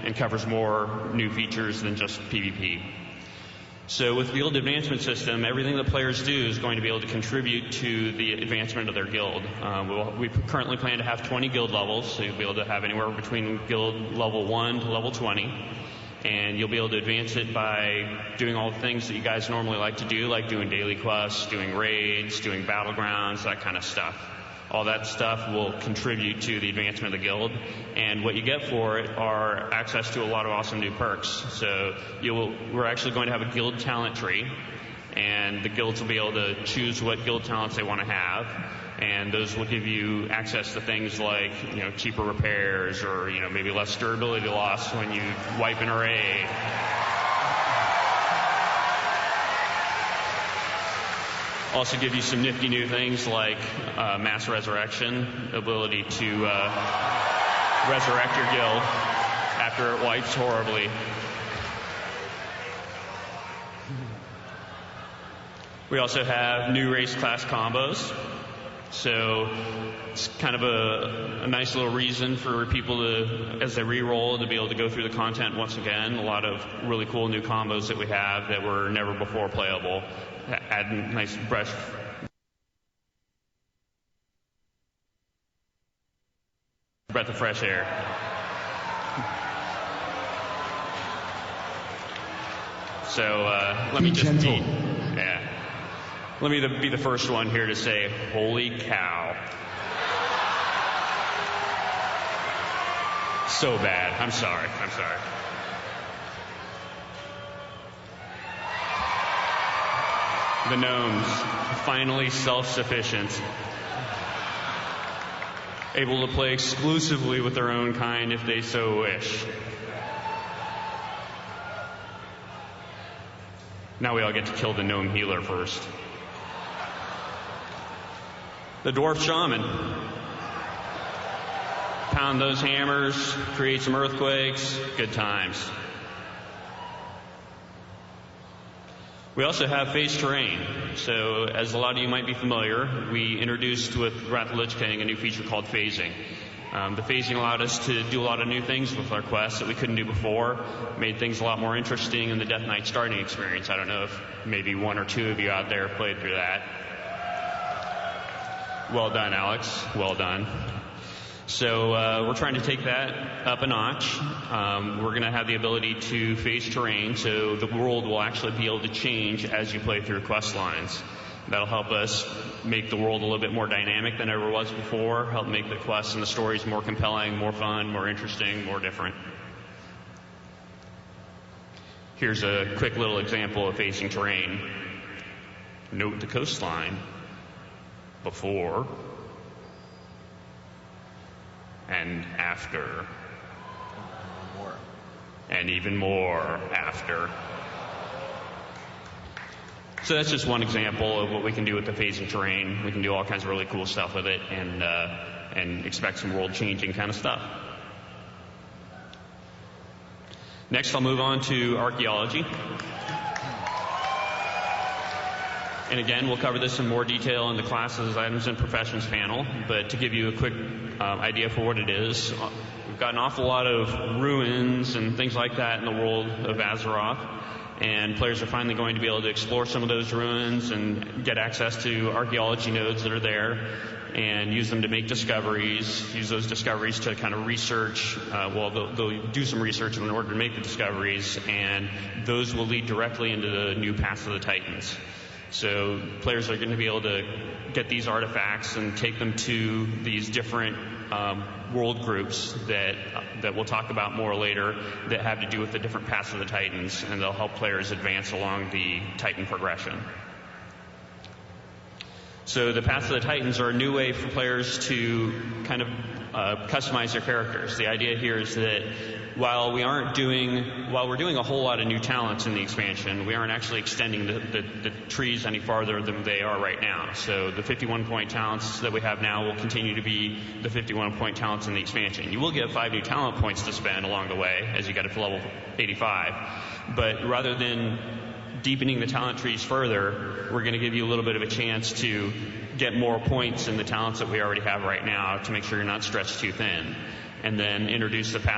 and covers more new features than just PvP. So with the guild advancement system, everything that players do is going to be able to contribute to the advancement of their guild. We currently plan to have 20 guild levels, so you'll be able to have anywhere between guild level 1 to level 20. And you'll be able to advance it by doing all the things that you guys normally like to do, like doing daily quests, doing raids, doing battlegrounds, that kind of stuff. All that stuff will contribute to the advancement of the guild, and what you get for it are access to a lot of awesome new perks. So we're actually going to have a guild talent tree, and the guilds will be able to choose what guild talents they want to have, and those will give you access to things like, cheaper repairs, or, maybe less durability loss when you wipe an array. Also give you some nifty new things like mass resurrection, ability to resurrect your guild after it wipes horribly. We also have new race class combos. So it's kind of a nice little reason for people to, as they re-roll, to be able to go through the content once again. A lot of really cool new combos that we have that were never before playable. Add a nice breath of fresh air. So let me just Let me be the first one here to say, holy cow. So bad. I'm sorry. The gnomes, finally self-sufficient. Able to play exclusively with their own kind if they so wish. Now we all get to kill the gnome healer first. The dwarf shaman. Pound those hammers, create some earthquakes, good times. We also have phased terrain. So as a lot of you might be familiar, we introduced with Wrath of the Lich King a new feature called phasing. The phasing allowed us to do a lot of new things with our quests that we couldn't do before, made things a lot more interesting in the Death Knight starting experience. I don't know if maybe one or two of you out there played through that. Well done, Alex. Well done. So we're trying to take that up a notch. We're going to have the ability to phase terrain, so the world will actually be able to change as you play through quest lines. That'll help us make the world a little bit more dynamic than it ever was before, help make the quests and the stories more compelling, more fun, more interesting, more different. Here's a quick little example of phasing terrain. Note the coastline before and after, and even more after. So that's just one example of what we can do with the phasing terrain. We can do all kinds of really cool stuff with it and expect some world-changing kind of stuff. Next, I'll move on to archaeology. And again, we'll cover this in more detail in the classes, items, and professions panel. But to give you a quick idea for what it is, we've got an awful lot of ruins and things like that in the world of Azeroth. And players are finally going to be able to explore some of those ruins and get access to archaeology nodes that are there and use them to make discoveries, use those discoveries to kind of research. They'll do some research in order to make the discoveries, and those will lead directly into the new Paths of the Titans. So players are going to be able to get these artifacts and take them to these different world groups that we'll talk about more later that have to do with the different Paths of the Titans, and they'll help players advance along the Titan progression. So the Paths of the Titans are a new way for players to kind of customize their characters. The idea here is that while we're doing a whole lot of new talents in the expansion, we aren't actually extending the trees any farther than they are right now. So the 51-point talents that we have now will continue to be the 51-point talents in the expansion. You will get 5 new talent points to spend along the way as you get up to level 85. But rather than deepening the talent trees further, we're going to give you a little bit of a chance to get more points in the talents that we already have right now to make sure you're not stretched too thin. And then introduce the Path